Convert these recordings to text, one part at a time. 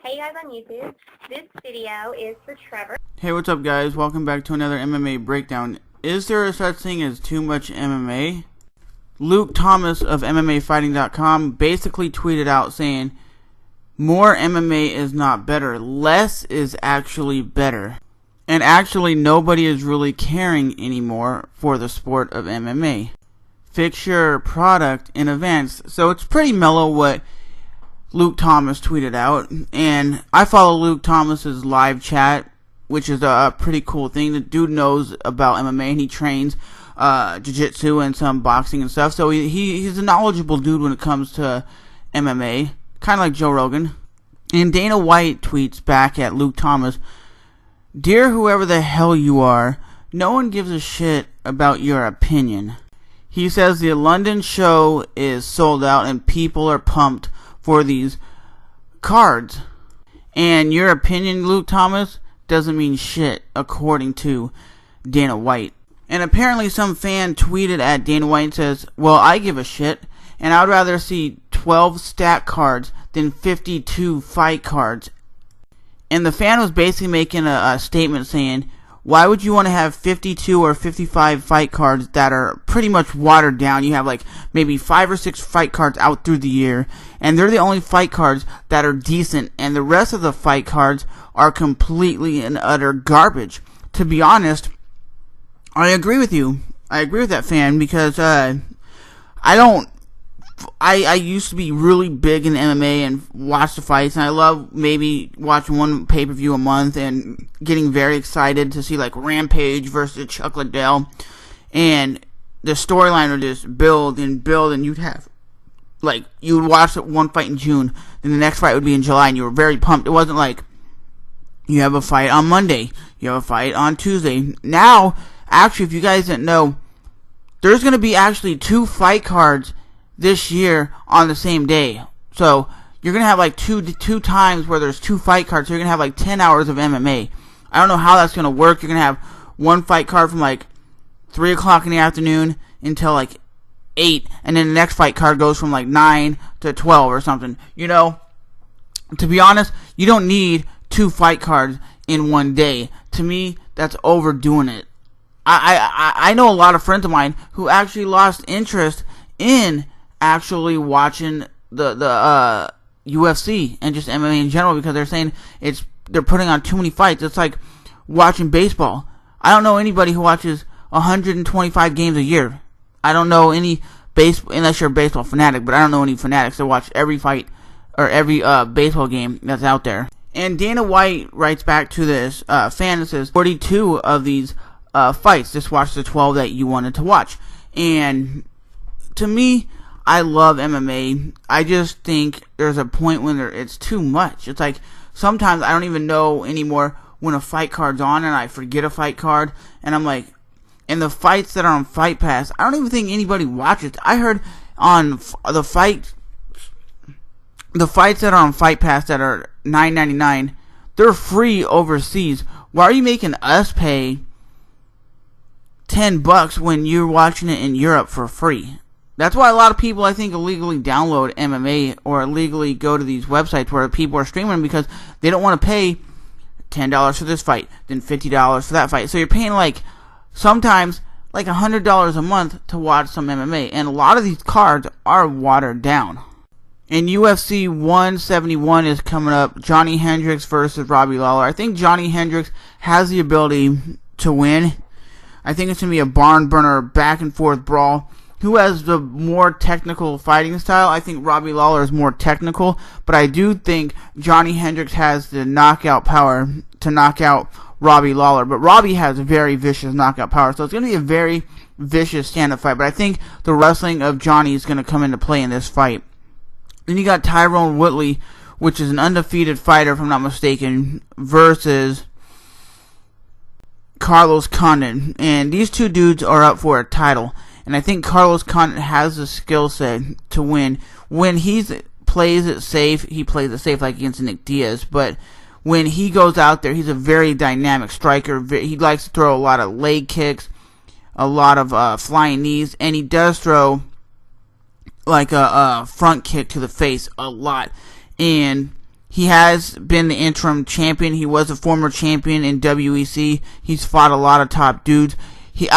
Hey guys on YouTube, this video is for Trevor. Hey, what's up guys? Welcome back to another MMA breakdown. Is there a such thing as too much MMA? Luke Thomas of MMAfighting.com basically tweeted out saying, more MMA is not better, less is actually better. And actually nobody is really caring anymore for the sport of MMA. Fix your product in advance. So it's pretty mellow what Luke Thomas tweeted out, and I follow Luke Thomas's live chat, which is a pretty cool thing. The dude knows about MMA and he trains jiu-jitsu and some boxing and stuff, so he's a knowledgeable dude when it comes to MMA, kind of like Joe Rogan. And Dana White tweets back at Luke Thomas, "Dear whoever the hell you are, no one gives a shit about your opinion." He says the London show is sold out and people are pumped for these cards. And your opinion, Luke Thomas, doesn't mean shit, according to Dana White. And apparently some fan tweeted at Dana White and says, well, I give a shit, and I'd rather see 12 stat cards than 52 fight cards. And the fan was basically making a statement saying, why would you want to have 52 or 55 fight cards that are pretty much watered down? You have like maybe 5 or 6 fight cards out through the year, and they're the only fight cards that are decent, and the rest of the fight cards are completely and utter garbage. To be honest, I agree with you. I agree with that fan because I used to be really big in MMA and watch the fights, and I love maybe watching one pay-per-view a month and getting very excited to see like Rampage versus Chuck Liddell, and the storyline would just build and build, and you'd watch one fight in June, then the next fight would be in July, and you were very pumped. It wasn't like you have a fight on Monday, you have a fight on Tuesday. Now, actually, if you guys didn't know, there's going to be actually 2 fight cards this year on the same day. So you're gonna have like two times where there's 2 fight cards. So you're gonna have like 10 hours of MMA. I don't know how that's gonna work. You're gonna have one fight card from like 3 o'clock in the afternoon until like 8, and then the next fight card goes from like 9 to 12 or something. You know, to be honest, you don't need 2 fight cards in one day. To me, that's overdoing it. I know a lot of friends of mine who actually lost interest in actually watching the UFC and just MMA in general because they're saying they're putting on too many fights. It's like watching baseball. I don't know anybody who watches 125 games a year. I don't know any unless you're a baseball fanatic, but I don't know any fanatics that watch every fight or every baseball game that's out there. And Dana White writes back to this fan and says 42 of these fights. Just watch the 12 that you wanted to watch. And to me, I love MMA. I just think there's a point when it's too much. It's like sometimes I don't even know anymore when a fight card's on, and I forget a fight card, and I'm like, and the fights that are on Fight Pass, I don't even think anybody watches. I heard on the fights that are on Fight Pass that are $9.99, they're free overseas. Why are you making us pay $10 when you're watching it in Europe for free? That's why a lot of people, I think, illegally download MMA or illegally go to these websites where people are streaming because they don't want to pay $10 for this fight, then $50 for that fight. So you're paying sometimes $100 a month to watch some MMA. And a lot of these cards are watered down. And UFC 171 is coming up. Johny Hendricks versus Robbie Lawler. I think Johny Hendricks has the ability to win. I think it's going to be a barn burner, back and forth brawl. Who has the more technical fighting style? I think Robbie Lawler is more technical, but I do think Johny Hendricks has the knockout power to knock out Robbie Lawler. But Robbie has very vicious knockout power, so it's going to be a very vicious stand-up fight. But I think the wrestling of Johny is going to come into play in this fight. Then you got Tyron Woodley, which is an undefeated fighter, if I'm not mistaken, versus Carlos Condit. And these two dudes are up for a title. And I think Carlos Condit has the skill set to win. When he plays it safe, he plays it safe like against Nick Diaz. But when he goes out there, he's a very dynamic striker. He likes to throw a lot of leg kicks, a lot of flying knees. And he does throw like a front kick to the face a lot. And He has been the interim champion. He was a former champion in WEC. He's fought a lot of top dudes. He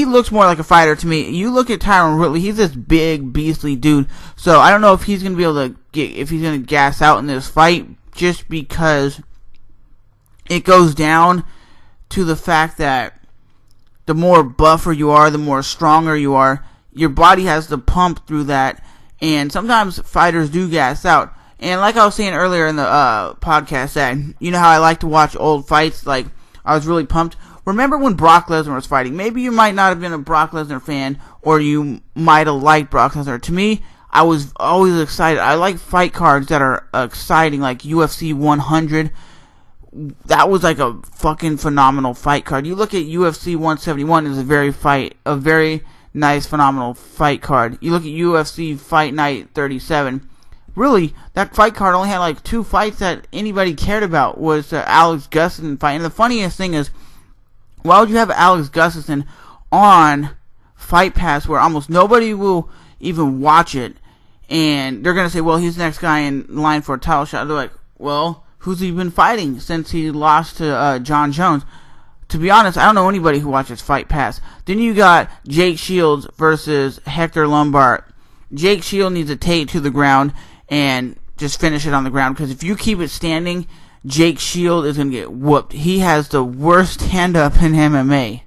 looks more like a fighter to me. You look at Tyron Woodley, he's this big, beastly dude. So I don't know if he's gonna be able to if he's gonna gas out in this fight, just because it goes down to the fact that the more buffer you are, the more stronger you are. Your body has to pump through that, and sometimes fighters do gas out. And like I was saying earlier in the podcast, that you know how I like to watch old fights. Like, I was really pumped. Remember when Brock Lesnar was fighting? Maybe you might not have been a Brock Lesnar fan, or you might have liked Brock Lesnar. To me, I was always excited. I like fight cards that are exciting, like UFC 100. That was like a fucking phenomenal fight card. You look at UFC 171 as a very nice, phenomenal fight card. You look at UFC Fight Night 37. Really, that fight card only had like 2 fights that anybody cared about. Was the Alex Gustafsson fight. And the funniest thing is, why would you have Alex Gustafsson on Fight Pass where almost nobody will even watch it? And they're going to say, well, he's the next guy in line for a title shot. They're like, well, who's he been fighting since he lost to Jon Jones? To be honest, I don't know anybody who watches Fight Pass. Then you got Jake Shields versus Hector Lombard. Jake Shields needs to take it to the ground and just finish it on the ground, because if you keep it standing, Jake Shields is going to get whooped. He has the worst stand-up in MMA.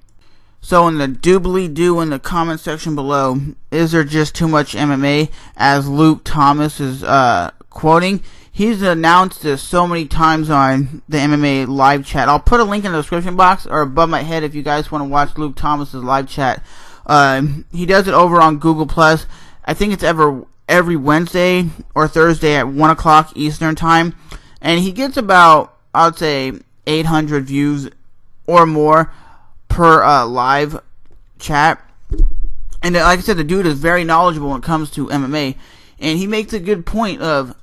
So in the doobly-doo in the comment section below, is there just too much MMA, as Luke Thomas is quoting? He's announced this so many times on the MMA live chat. I'll put a link in the description box or above my head if you guys want to watch Luke Thomas's live chat. He does it over on Google+. I think it's every Wednesday or Thursday at 1 o'clock Eastern time. And he gets about, I would say, 800 views or more per live chat. And like I said, the dude is very knowledgeable when it comes to MMA. And he makes a good point of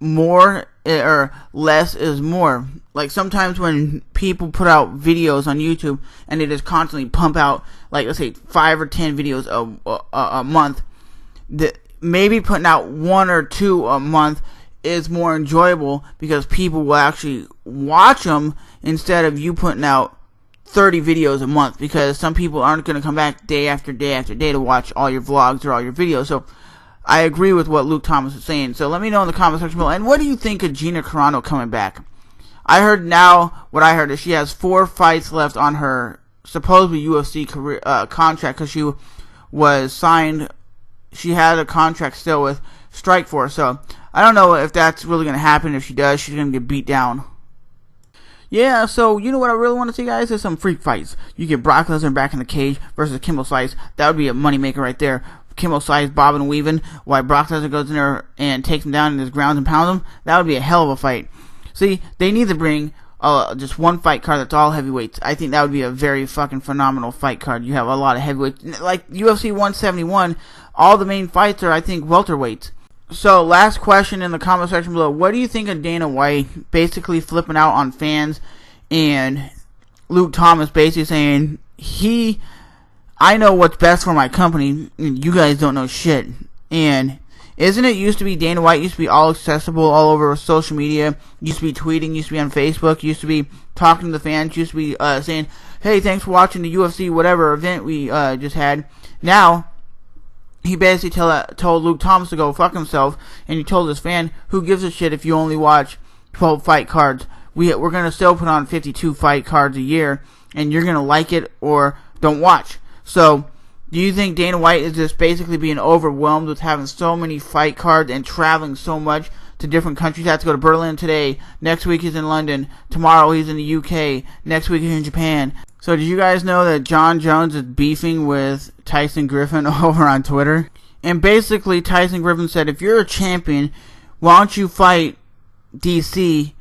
more or less is more. Like, sometimes when people put out videos on YouTube and they just constantly pump out, like, let's say 5 or 10 videos a month, maybe putting out 1 or 2 a month is more enjoyable, because people will actually watch them instead of you putting out 30 videos a month, because some people aren't going to come back day after day after day to watch all your vlogs or all your videos. So I agree with what Luke Thomas is saying. So let me know in the comment section below. And what do you think of Gina Carano coming back? I heard is she has 4 fights left on her supposedly UFC career contract, because she was signed. She had a contract still with Strikeforce. So I don't know if that's really going to happen. If she does, she's going to get beat down. Yeah, so you know what I really want to see, guys, is some freak fights. You get Brock Lesnar back in the cage versus Kimbo Slice. That would be a moneymaker right there. Kimbo Slice bobbing and weaving while Brock Lesnar goes in there and takes him down and just grounds and pounds him. That would be a hell of a fight. See, they need to bring just one fight card that's all heavyweights. I think that would be a very fucking phenomenal fight card. You have a lot of heavyweights. Like UFC 171, all the main fights are, I think, welterweights. So, last question in the comment section below. What do you think of Dana White basically flipping out on fans, and Luke Thomas basically saying, I know what's best for my company, and you guys don't know shit. And isn't it used to be Dana White used to be all accessible all over social media, used to be tweeting, used to be on Facebook, used to be talking to the fans, used to be saying, hey, thanks for watching the UFC whatever event we just had. Now, he basically told Luke Thomas to go fuck himself, and he told his fan, who gives a shit if you only watch 12 fight cards? We're going to still put on 52 fight cards a year, and you're going to like it or don't watch. So, do you think Dana White is just basically being overwhelmed with having so many fight cards and traveling so much to different countries? He has to go to Berlin today, next week he's in London, tomorrow he's in the UK, next week he's in Japan. So did you guys know that Jon Jones is beefing with Tyson Griffin over on Twitter? And basically Tyson Griffin said, if you're a champion, why don't you fight DC,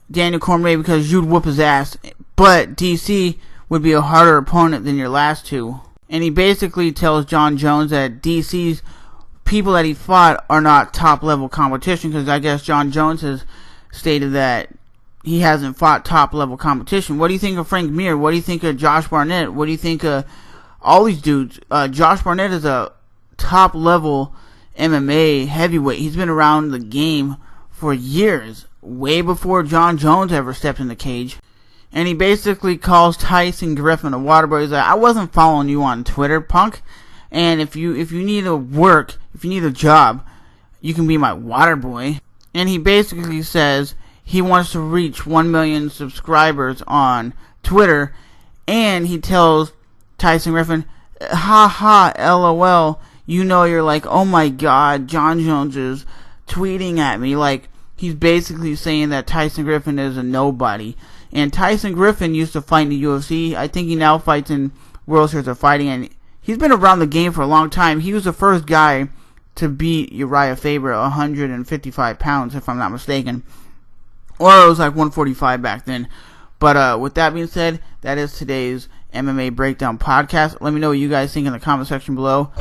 Daniel Cormier, because you'd whoop his ass. But DC would be a harder opponent than your last 2. And he basically tells Jon Jones that DC's people that he fought are not top level competition, because I guess Jon Jones has stated that he hasn't fought top level competition. What do you think of Frank Mir? What do you think of Josh Barnett? What do you think of all these dudes? Josh Barnett is a top level MMA heavyweight. He's been around the game for years. way before Jon Jones ever stepped in the cage. And he basically calls Tyson Griffin a water boy. He's like, I wasn't following you on Twitter, punk. And if you need to work, if you need a job, you can be my water boy. And he basically says he wants to reach 1 million subscribers on Twitter. And he tells Tyson Griffin, ha ha, LOL, you know, you're like, oh my god, Jon Jones is tweeting at me. Like, he's basically saying that Tyson Griffin is a nobody. And Tyson Griffin used to fight in the UFC. I think he now fights in World Series of Fighting. And he's been around the game for a long time. He was the first guy to beat Uriah Faber at 155 pounds, if I'm not mistaken. Or it was like 145 back then. But with that being said, that is today's MMA Breakdown podcast. Let me know what you guys think in the comment section below.